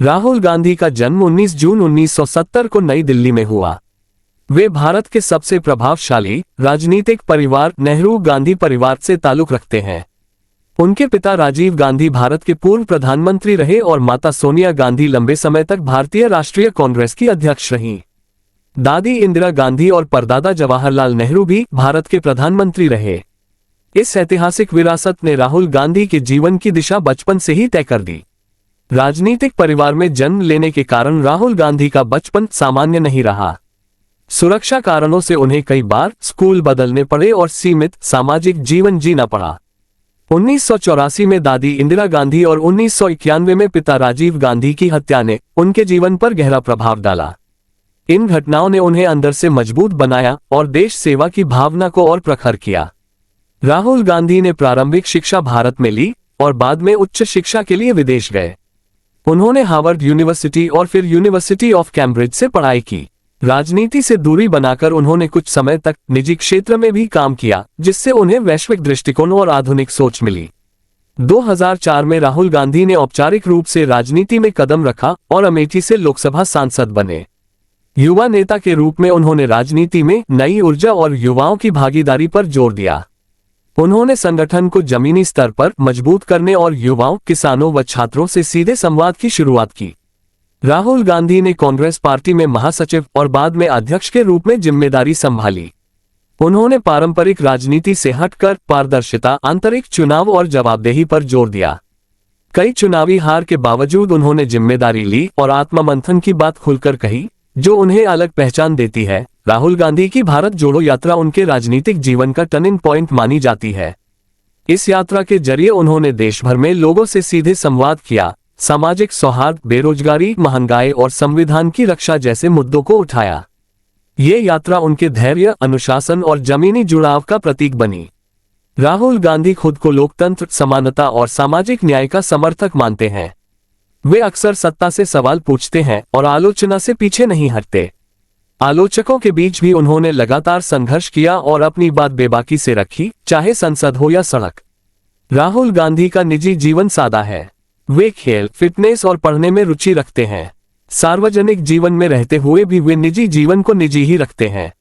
राहुल गांधी का जन्म 19 जून 1970 को नई दिल्ली में हुआ। वे भारत के सबसे प्रभावशाली राजनीतिक परिवार नेहरू गांधी परिवार से ताल्लुक रखते हैं। उनके पिता राजीव गांधी भारत के पूर्व प्रधानमंत्री रहे और माता सोनिया गांधी लंबे समय तक भारतीय राष्ट्रीय कांग्रेस की अध्यक्ष रहीं। दादी इंदिरा गांधी और परदादा जवाहरलाल नेहरू भी भारत के प्रधानमंत्री रहे। इस ऐतिहासिक विरासत ने राहुल गांधी के जीवन की दिशा बचपन से ही तय कर दी। राजनीतिक परिवार में जन्म लेने के कारण राहुल गांधी का बचपन सामान्य नहीं रहा। सुरक्षा कारणों से उन्हें कई बार स्कूल बदलने पड़े और सीमित सामाजिक जीवन जीना पड़ा। 1984 में दादी इंदिरा गांधी और 1991 में पिता राजीव गांधी की हत्या ने उनके जीवन पर गहरा प्रभाव डाला। इन घटनाओं ने उन्हें अंदर से मजबूत बनाया और देश सेवा की भावना को और प्रखर किया। राहुल गांधी ने प्रारंभिक शिक्षा भारत में ली और बाद में उच्च शिक्षा के लिए विदेश गए। उन्होंने हार्वर्ड यूनिवर्सिटी और फिर यूनिवर्सिटी ऑफ कैम्ब्रिज से पढ़ाई की। राजनीति से दूरी बनाकर उन्होंने कुछ समय तक निजी क्षेत्र में भी काम किया, जिससे उन्हें वैश्विक दृष्टिकोण और आधुनिक सोच मिली। 2004 में राहुल गांधी ने औपचारिक रूप से राजनीति में कदम रखा और अमेठी से लोकसभा सांसद बने। युवा नेता के रूप में उन्होंने राजनीति में नई ऊर्जा और युवाओं की भागीदारी पर जोर दिया। उन्होंने संगठन को जमीनी स्तर पर मजबूत करने और युवाओं, किसानों व छात्रों से सीधे संवाद की शुरुआत की। राहुल गांधी ने कांग्रेस पार्टी में महासचिव और बाद में अध्यक्ष के रूप में जिम्मेदारी संभाली। उन्होंने पारंपरिक राजनीति से हटकर पारदर्शिता, आंतरिक चुनाव और जवाबदेही पर जोर दिया। कई चुनावी हार के बावजूद उन्होंने जिम्मेदारी ली और आत्ममंथन की बात खुलकर कही, जो उन्हें अलग पहचान देती है। राहुल गांधी की भारत जोड़ो यात्रा उनके राजनीतिक जीवन का टर्निंग पॉइंट मानी जाती है। इस यात्रा के जरिए उन्होंने देश भर में लोगों से सीधे संवाद किया, सामाजिक सौहार्द, बेरोजगारी, महंगाई और संविधान की रक्षा जैसे मुद्दों को उठाया। ये यात्रा उनके धैर्य, अनुशासन और जमीनी जुड़ाव का प्रतीक बनी। राहुल गांधी खुद को लोकतंत्र, समानता और सामाजिक न्याय का समर्थक मानते हैं। वे अक्सर सत्ता से सवाल पूछते हैं और आलोचना से पीछे नहीं हटते। आलोचकों के बीच भी उन्होंने लगातार संघर्ष किया और अपनी बात बेबाकी से रखी, चाहे संसद हो या सड़क। राहुल गांधी का निजी जीवन सादा है। वे खेल, फिटनेस और पढ़ने में रुचि रखते हैं। सार्वजनिक जीवन में रहते हुए भी वे निजी जीवन को निजी ही रखते हैं।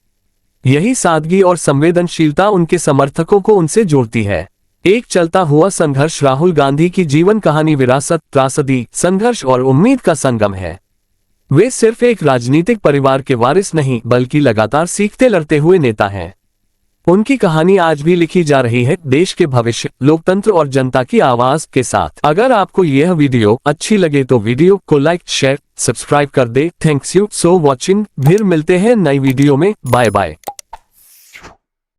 यही सादगी और संवेदनशीलता उनके समर्थकों को उनसे जोड़ती है। एक चलता हुआ संघर्ष राहुल गांधी की जीवन कहानी विरासत, त्रासदी, संघर्ष और उम्मीद का संगम है। वे सिर्फ एक राजनीतिक परिवार के वारिस नहीं, बल्कि लगातार सीखते लड़ते हुए नेता हैं। उनकी कहानी आज भी लिखी जा रही है, देश के भविष्य, लोकतंत्र और जनता की आवाज के साथ। अगर आपको यह वीडियो अच्छी लगे तो वीडियो को लाइक, शेयर, सब्सक्राइब कर दे। Thanks you so watching. फिर मिलते हैं नई वीडियो में। Bye bye.